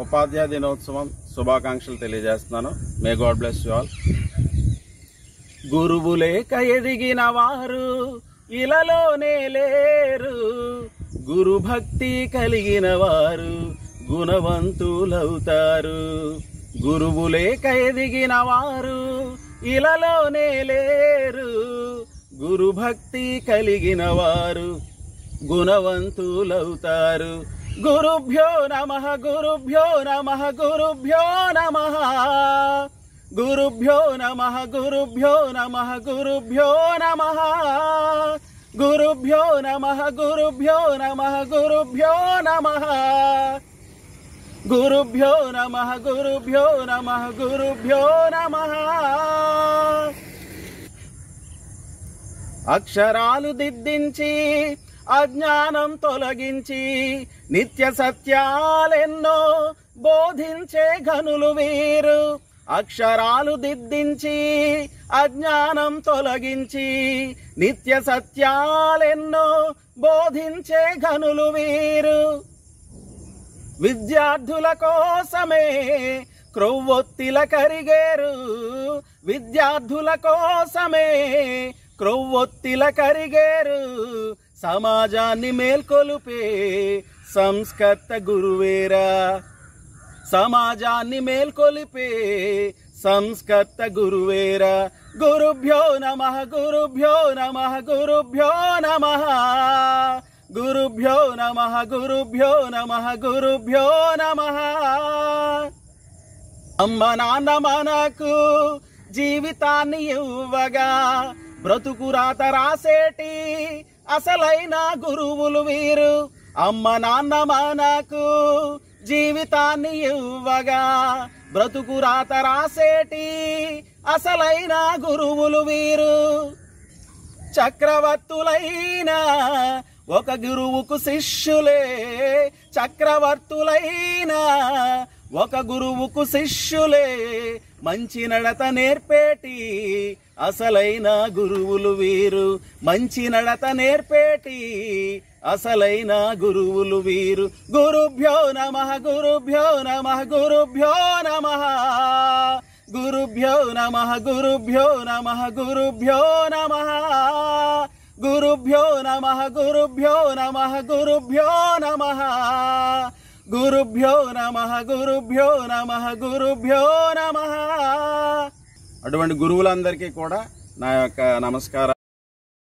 ఉపాధ్యాయ దినోత్సవం శుభాకాంక్షలు తెలియజేస్తున్నాను. May God bless you all. గురువు లేక ఎదిగిన వారు ఇలలోనే లేరు, గురు భక్తి కలిగిన వారు గుణవంతులవుతారు. గురువు లేక ఎదిగిన వారు ఇలలోనే లేరు, గురు భక్తి కలిగిన వారు గుణవంతులవుతారు. గురుభ్యో నమః గురుభ్యో నమః గురుభ్యో నమః గురుభ్యో నమః గురుభ్యో నమః గురుభ్యో నమః గురుభ్యో నమః గురుభ్యో నమః గురుభ్యో నమః గురుభ్యో నమః గురుభ్యో నమః గురుభ్యో నమః. అక్షరాలు దిద్దించి అజ్ఞానం తొలగించి నిత్య సత్యాలెన్నో బోధించే ఘనులు వీరు. అక్షరాలు దిద్దించి అజ్ఞానం తొలగించి నిత్య సత్యాలెన్నో బోధించే ఘనులు వీరు. విద్యార్థుల కోసమే క్రొవ్వొత్తిల కరిగేరు, విద్యార్థుల కోసమే క్రొవ్వొత్తిల కరిగేరు. సమాజాన్ని మేల్కొలుపే సంస్కర్త గురువేరా, సమాజాన్ని మేల్కొలిపే సంస్కర్త గురువేరా. గురుభ్యో నమః గురుభ్యో నమః గురుభ్యో నమః గురుభ్యో నమః గురుభ్యో నమః గురుభ్యో నమః. అమ్మ నాన్న మనకు జీవితాన్ని ఇవ్వగా బ్రతుకు రాత రాసేటి అసలైన గురువులు వీరు. అమ్మ నాన్న మనకు జీవితాన్ని ఇవ్వగా బ్రతుకు రాత రాసేటి అసలైన గురువులు వీరు. చక్రవర్తులైన ఒక గురువుకు శిష్యులే, చక్రవర్తులైన ఒక గురువుకు శిష్యులే, మంచి నడత నేర్పేటి అసలైన గురువులు వీరు. మంచి నడత నేర్పేటి అసలైన గురువులు వీరు. గురుభ్యో నమః గురుభ్యో నమః గురుభ్యో నమః గురుభ్యో నమః గురుభ్యో నమః గురుభ్యో నమః గురుభ్యో నమః గురుభ్యో నమః గురుభ్యో నమః గురుభ్యో నమః గురుభ్యో నమః గురుభ్యో నమః. అటువంటి గురువులందరికీ కూడా నా యొక్క నమస్కారాలు.